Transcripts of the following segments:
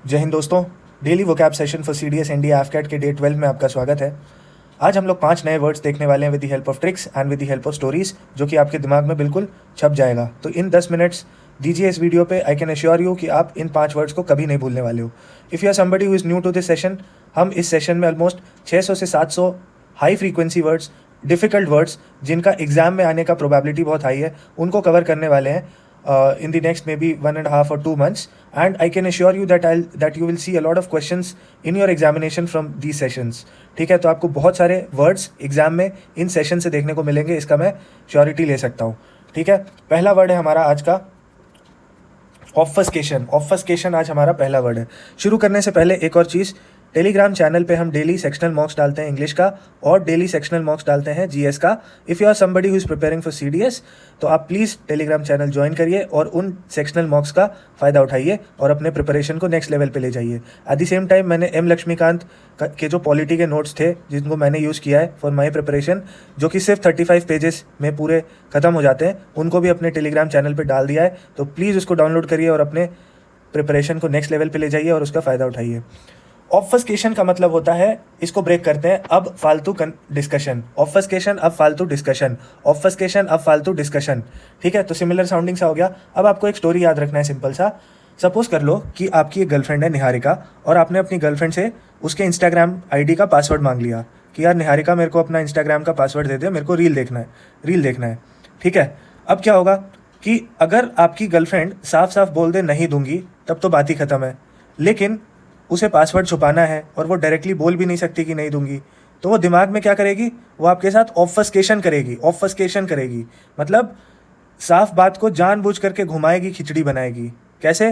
जय हिंद दोस्तों। Daily vocab session for CDS NDA AFCAT के डे 12 में आपका स्वागत है। आज हम लोग 5 नए वर्ड्स देखने वाले हैं with the help of tricks and with the help of stories, जो कि आपके दिमाग में बिल्कुल छप जाएगा। तो इन 10 मिनट्स दीजिए इस वीडियो पे। आई कैन एश्योर यू कि आप इन 5 वर्ड्स को कभी नहीं भूलने वाले हो। If you are somebody who is new to this session, हम इस सेशन में ऑलमोस्ट 600 से 700 high frequency words, difficult words जिनका एग्जाम में आने का प्रोबेबिलिटी बहुत हाई है, उनको कवर करने वाले हैं in the next maybe 1.5 or 2 months, and I can assure you that you will see a lot of questions in your examination from these sessions. ठीक है, तो आपको बहुत सारे वर्ड्स एग्जाम में इन सेशन से देखने को मिलेंगे, इसका मैं श्योरिटी ले सकता हूँ। ठीक है, पहला वर्ड है हमारा आज का ऑफस्केशन। ऑफस्केशन आज हमारा पहला वर्ड है। शुरू करने से पहले एक और चीज़, टेलीग्राम चैनल पे हम डेली सेक्शनल मॉक्स डालते हैं इंग्लिश का और डेली सेक्शनल मॉक्स डालते हैं जीएस का। If you are somebody who is preparing for CDS, तो आप प्लीज़ टेलीग्राम चैनल ज्वाइन करिए और उन सेक्शनल मॉक्स का फ़ायदा उठाइए और अपने प्रिपरेशन को नेक्स्ट लेवल पे ले जाइए। एट द सेम टाइम मैंने M लक्ष्मीकांत के जो पॉलिटी के नोट्स थे, जिनको मैंने यूज़ किया है फॉर माई प्रिपरेशन, जो कि सिर्फ 35 पेजेस में पूरे ख़त्म हो जाते हैं, उनको भी अपने टेलीग्राम चैनल पर डाल दिया है। तो प्लीज़ उसको डाउनलोड करिए और अपने प्रिपरेशन को नेक्स्ट लेवल पे ले जाइए और उसका फ़ायदा उठाइए। ऑफस्केशन का मतलब होता है, इसको ब्रेक करते हैं, अब फालतू डिस्कशन। ऑफस्केशन अब फालतू डिस्कशन, ऑफस्केशन अब फालतू डिस्कशन। ठीक है, तो सिमिलर साउंडिंग सा हो गया। अब आपको एक स्टोरी याद रखना है, सिंपल सा। सपोज कर लो कि आपकी एक गर्लफ्रेंड है निहारिका, और आपने अपनी गर्लफ्रेंड से उसके इंस्टाग्राम ID का पासवर्ड मांग लिया कि यार निहारिका, मेरे को अपना इंस्टाग्राम का पासवर्ड दे दे, मेरे को रील देखना है। ठीक है, अब क्या होगा कि अगर आपकी गर्लफ्रेंड साफ साफ बोल दे नहीं दूंगी, तब तो बात ही ख़त्म है। लेकिन उसे पासवर्ड छुपाना है और वो डायरेक्टली बोल भी नहीं सकती कि नहीं दूंगी, तो वो दिमाग में क्या करेगी, वो आपके साथ ऑफस्केशन करेगी। ऑफस्केशन करेगी मतलब साफ बात को जानबूझ करके घुमाएगी, खिचड़ी बनाएगी। कैसे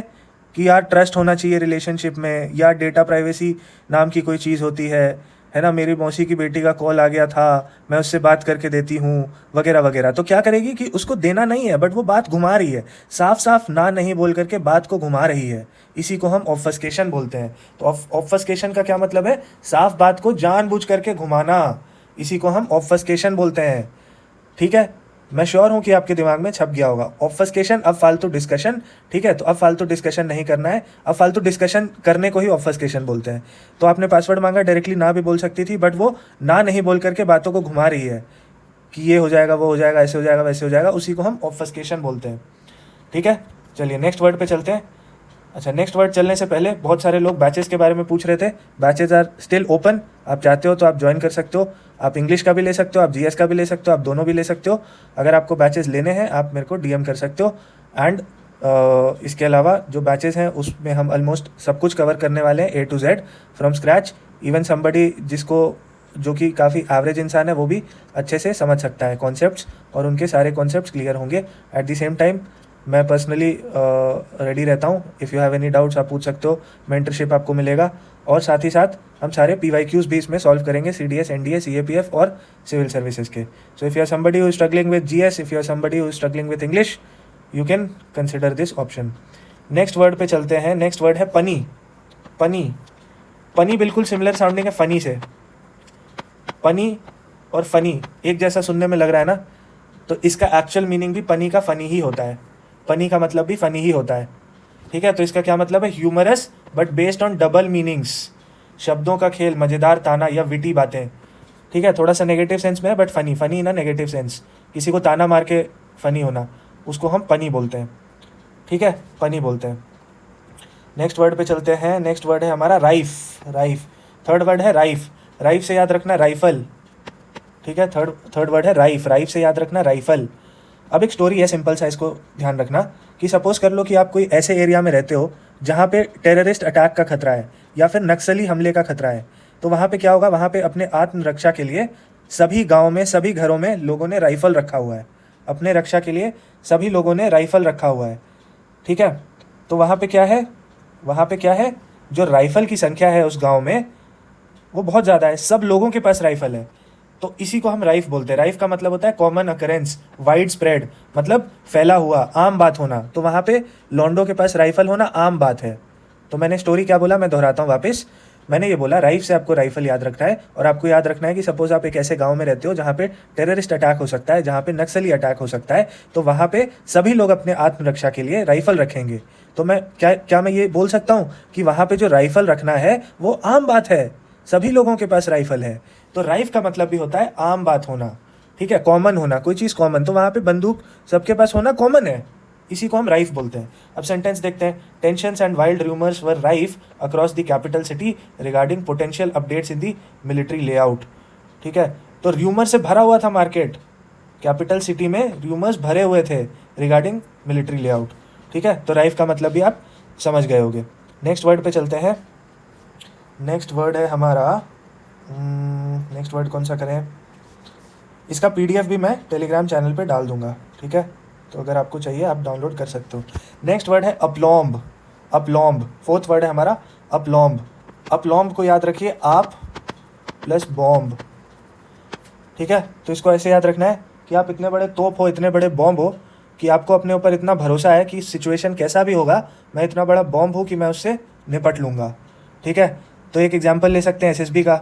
कि यार ट्रस्ट होना चाहिए रिलेशनशिप में, या डेटा प्राइवेसी नाम की कोई चीज़ होती है ना, मेरी मौसी की बेटी का कॉल आ गया था, मैं उससे बात करके देती हूँ, वगैरह वगैरह। तो क्या करेगी कि उसको देना नहीं है, बट वो बात घुमा रही है, साफ साफ ना नहीं बोल करके बात को घुमा रही है। इसी को हम ऑफस्केशन बोलते हैं। तो ऑफस्केशन का क्या मतलब है, साफ बात को जानबूझ करके घुमाना, इसी को हम ऑफस्केशन बोलते हैं। ठीक है, मैं श्योर हूँ कि आपके दिमाग में छप गया होगा। ऑफस्केशन अब फालतू डिस्कशन। ठीक है, तो अब फालतू डिस्कशन नहीं करना है, अब फालतू डिस्कशन करने को ही ऑफस्केशन बोलते हैं। तो आपने पासवर्ड मांगा, डायरेक्टली ना भी बोल सकती थी, बट वो ना नहीं बोल करके बातों को घुमा रही है कि ये हो जाएगा, वो हो जाएगा, ऐसे हो जाएगा, वैसे हो जाएगा, उसी को हम ऑफस्केशन बोलते हैं। ठीक है, चलिए नेक्स्ट वर्ड पे चलते हैं। अच्छा, नेक्स्ट वर्ड चलने से पहले बहुत सारे लोग बैचेस के बारे में पूछ रहे थे। बैचेस आर स्टिल ओपन, आप चाहते हो तो आप ज्वाइन कर सकते हो। आप इंग्लिश का भी ले सकते हो, आप GS का भी ले सकते हो, आप दोनों भी ले सकते हो। अगर आपको बैचेस लेने हैं, आप मेरे को DM कर सकते हो। एंड इसके अलावा जो बैचेस हैं उसमें हम ऑलमोस्ट सब कुछ कवर करने वाले हैं, A to Z from scratch. Even somebody जो कि काफ़ी एवरेज इंसान है, वो भी अच्छे से समझ सकता है कॉन्सेप्ट्स, और उनके सारे कॉन्सेप्ट्स क्लियर होंगे। एट द सेम टाइम मैं पर्सनली रेडी रहता हूँ। If you have any doubts आप पूछ सकते हो, मेंटरशिप आपको मिलेगा, और साथ ही साथ हम सारे PYQs भी इसमें सॉल्व करेंगे, CDS NDA CAPF और सिविल सर्विसेज के। So if you are somebody who is struggling with GS, if you are somebody who is struggling with English, you can consider this option. Next word पे चलते हैं। Next word है पनी। पनी, पनी बिल्कुल सिमिलर साउंडिंग है फनी से। पनी और फनी एक जैसा सुनने में लग रहा है ना, तो इसका एक्चुअल मीनिंग भी पनी का फनी ही होता है। फनी का मतलब भी फनी ही होता है। ठीक है, तो इसका क्या मतलब है, humorous but based on double meanings, शब्दों का खेल, मज़ेदार ताना या विटी बातें। ठीक है, थोड़ा सा नेगेटिव सेंस में है, बट फनी, फनी ना नेगेटिव सेंस, किसी को ताना मार के फनी होना, उसको हम पनी बोलते हैं। ठीक है, पनी बोलते हैं। नेक्स्ट वर्ड पे चलते हैं। नेक्स्ट वर्ड है हमारा राइफ। राइफ, थर्ड वर्ड है राइफ। राइफ से याद रखना राइफल। ठीक है, थर्ड वर्ड है राइफ। राइफ से याद रखना राइफल। अब एक स्टोरी है सिंपल सा, इसको ध्यान रखना कि सपोज कर लो कि आप कोई ऐसे एरिया में रहते हो जहाँ पे टेररिस्ट अटैक का खतरा है या फिर नक्सली हमले का खतरा है। तो वहाँ पे क्या होगा, वहाँ पे अपने आत्मरक्षा के लिए सभी गाँव में, सभी घरों में लोगों ने राइफ़ल रखा हुआ है। अपने रक्षा के लिए सभी लोगों ने राइफ़ल रखा हुआ है। ठीक है, तो वहाँ पे क्या है, वहाँ पे क्या है, जो राइफ़ल की संख्या है उस गाँव में वो बहुत ज़्यादा है, सब लोगों के पास राइफ़ल है। तो इसी को हम राइफ बोलते हैं। राइफ का मतलब होता है कॉमन अकरेंस, वाइड स्प्रेड, मतलब फैला हुआ, आम बात होना। तो वहाँ पे लॉन्डो के पास राइफल होना आम बात है। तो मैंने स्टोरी क्या बोला, मैं दोहराता हूँ वापस मैंने ये बोला राइफ से आपको राइफल याद रखना है, और आपको याद रखना है कि सपोज आप एक ऐसे गांव में रहते हो जहाँ पे टेररिस्ट अटैक हो सकता है, जहाँ पे नक्सली अटैक हो सकता है, तो वहाँ पे सभी लोग अपने आत्मरक्षा के लिए राइफल रखेंगे। तो मैं क्या मैं ये बोल सकता हूँ कि वहाँ पे जो राइफल रखना है वो आम बात है, सभी लोगों के पास राइफल है। तो राइफ का मतलब भी होता है आम बात होना, ठीक है, कॉमन होना, कोई चीज़ कॉमन। तो वहाँ पे बंदूक सबके पास होना कॉमन है, इसी को हम राइफ बोलते हैं। अब सेंटेंस देखते हैं। Tensions and wild rumours were rife across the capital city regarding potential updates in the military layout, ठीक है। तो र्यूमर से भरा हुआ था मार्केट, कैपिटल सिटी में र्यूमर्स भरे हुए थे रिगार्डिंग मिलिट्री लेआउट, ठीक है। तो राइफ का मतलब भी आप समझ गए होंगे। नेक्स्ट वर्ड पे चलते हैं। नेक्स्ट वर्ड है हमारा, नेक्स्ट वर्ड कौन सा करें, इसका PDF भी मैं टेलीग्राम चैनल पे डाल दूंगा, ठीक है। तो अगर आपको चाहिए आप डाउनलोड कर सकते हो। नेक्स्ट वर्ड है अपलॉम्ब। अपलॉम्ब फोर्थ वर्ड है हमारा, अपलॉम्ब। अपलॉम्ब को याद रखिए, आप प्लस बॉम्ब, ठीक है। तो इसको ऐसे याद रखना है कि आप इतने बड़े तोप हो, इतने बड़े बॉम्ब हो कि आपको अपने ऊपर इतना भरोसा है कि सिचुएशन कैसा भी होगा मैं इतना बड़ा बॉम्ब हूँ कि मैं उससे निपट लूँगा, ठीक है। तो एक एग्जाम्पल ले सकते हैं SSB का,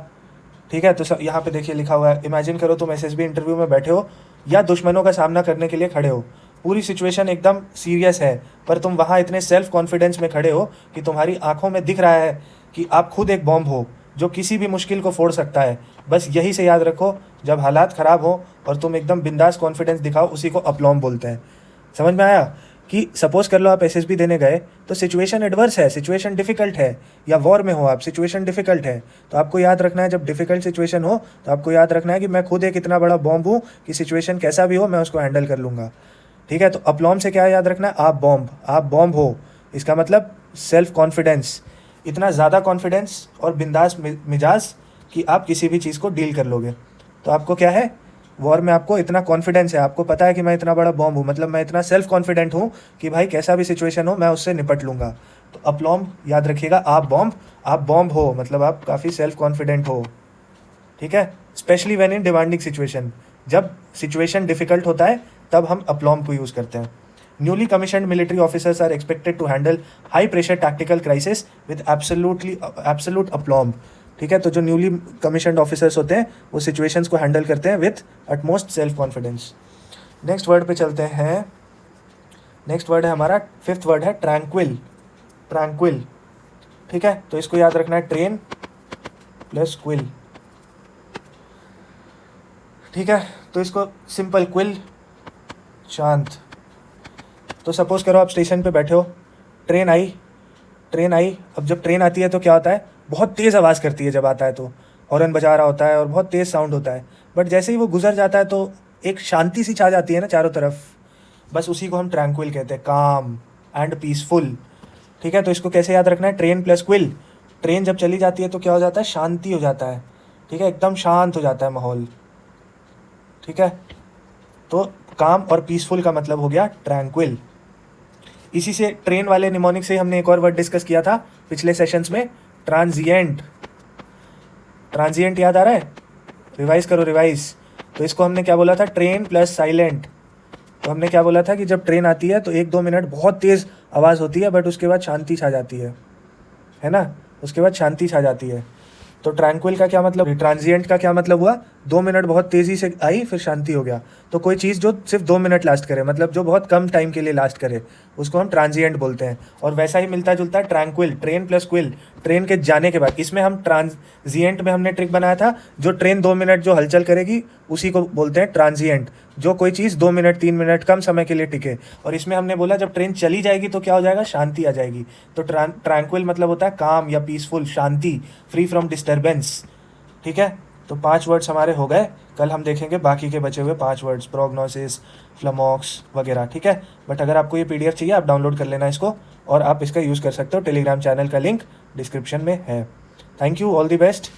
ठीक है। तो यहाँ पे देखिए लिखा हुआ है, इमेजिन करो तुम SSB इंटरव्यू में बैठे हो या दुश्मनों का सामना करने के लिए खड़े हो, पूरी सिचुएशन एकदम सीरियस है, पर तुम वहाँ इतने सेल्फ कॉन्फिडेंस में खड़े हो कि तुम्हारी आंखों में दिख रहा है कि आप खुद एक बॉम्ब हो जो किसी भी मुश्किल को फोड़ सकता है। बस यही से याद रखो, जब हालात ख़राब हो और तुम एकदम बिंदास कॉन्फिडेंस दिखाओ, उसी को अपलॉम्ब बोलते हैं। समझ में आया कि सपोज कर लो आप SSB देने गए तो सिचुएशन एडवर्स है, सिचुएशन डिफ़िकल्ट है, या वॉर में हो आप, सिचुएशन डिफ़िकल्ट है, तो आपको याद रखना है जब डिफ़िकल्ट सिचुएशन हो तो आपको याद रखना है कि मैं खुद एक इतना बड़ा बॉम्ब हूँ कि सिचुएशन कैसा भी हो मैं उसको हैंडल कर लूँगा, ठीक है। तो अपलॉम्ब से क्या याद रखना है, आप बॉम्ब हो, इसका मतलब सेल्फ कॉन्फिडेंस, इतना ज़्यादा कॉन्फिडेंस और बिंदास मिजाज कि आप किसी भी चीज़ को डील कर लोगे। तो आपको क्या है, वॉर में आपको इतना कॉन्फिडेंस है, आपको पता है कि मैं इतना बड़ा बॉम्ब हूँ, मतलब मैं इतना सेल्फ कॉन्फिडेंट हूँ कि भाई कैसा भी सिचुएशन हो मैं उससे निपट लूँगा। तो अपलॉम्ब याद रखिएगा, आप बॉम्ब हो, मतलब आप काफ़ी सेल्फ कॉन्फिडेंट हो, ठीक है। Specially when in demanding situation, जब सिचुएशन डिफिकल्ट होता है तब हम अपलॉम्ब को यूज़ करते हैं। Newly commissioned military officers are expected to handle high pressure tactical crisis with absolute aplomb, ठीक है। तो जो न्यूली कमीशन्ड ऑफिसर्स होते हैं वो सिचुएशंस को हैंडल करते हैं with utmost self confidence. Next word पे चलते हैं। नेक्स्ट वर्ड है हमारा, फिफ्थ वर्ड है ट्रैंक्विल। ट्रैंक्विल, ठीक है। तो इसको याद रखना है, ट्रेन प्लस क्विल, ठीक है। तो इसको सिंपल, क्विल शांत। तो सपोज करो आप स्टेशन पे बैठे हो, ट्रेन आई। अब जब ट्रेन आती है तो क्या होता है, बहुत तेज़ आवाज़ करती है, जब आता है तो हॉर्न बजा रहा होता है और बहुत तेज़ साउंड होता है, बट जैसे ही वो गुजर जाता है तो एक शांति सी छा जाती है ना चारों तरफ, बस उसी को हम ट्रैंक्विल कहते हैं, काम एंड पीसफुल, ठीक है। तो इसको कैसे याद रखना है, ट्रेन प्लस क्विल। ट्रेन जब चली जाती है तो क्या हो जाता है, शांति हो जाता है, ठीक है, एकदम शांत हो जाता है माहौल, ठीक है। तो काम और पीसफुल का मतलब हो गया ट्रैंक्विल। इसी से ट्रेन वाले निमोनिक से हमने एक और वर्ड डिस्कस किया था पिछले सेशंस में, ट्रांजिएंट। ट्रांजिएंट याद आ रहा है, रिवाइज करो रिवाइज। तो इसको हमने क्या बोला था, ट्रेन प्लस साइलेंट। तो हमने क्या बोला था कि जब ट्रेन आती है तो 1-2 मिनट बहुत तेज़ आवाज़ होती है, बट उसके बाद शांति छा जाती है ना, उसके बाद शांति छा जाती है। तो ट्रैंक्विल का क्या मतलब, ट्रांजिएंट का क्या मतलब हुआ, 2 मिनट बहुत तेज़ी से आई फिर शांति हो गया। तो कोई चीज़ जो सिर्फ 2 मिनट लास्ट करे, मतलब जो बहुत कम टाइम के लिए लास्ट करे, उसको हम ट्रांजिएंट बोलते हैं। और वैसा ही मिलता जुलता tranquil, train plus quill, train के जाने के बाद। इसमें हम ट्रांजिएंट में हमने ट्रिक बनाया था, जो ट्रेन 2 मिनट जो हलचल करेगी उसी को बोलते हैं ट्रांजिएंट, जो कोई चीज़ 2 मिनट 3 मिनट कम समय के लिए टिके। और इसमें हमने बोला जब ट्रेन चली जाएगी तो क्या हो जाएगा, शांति आ जाएगी। तो ट्रैंक्विल मतलब होता है काम या peaceful, Shanti, free from disturbance, ठीक है। तो 5 वर्ड्स हमारे हो गए। कल हम देखेंगे बाकी के बचे हुए 5 वर्ड्स, प्रोग्नोसिस, फ्लमॉक्स वगैरह, ठीक है। बट अगर आपको ये PDF चाहिए आप डाउनलोड कर लेना इसको, और आप इसका यूज़ कर सकते हो। टेलीग्राम चैनल का लिंक डिस्क्रिप्शन में है। Thank you, all the best.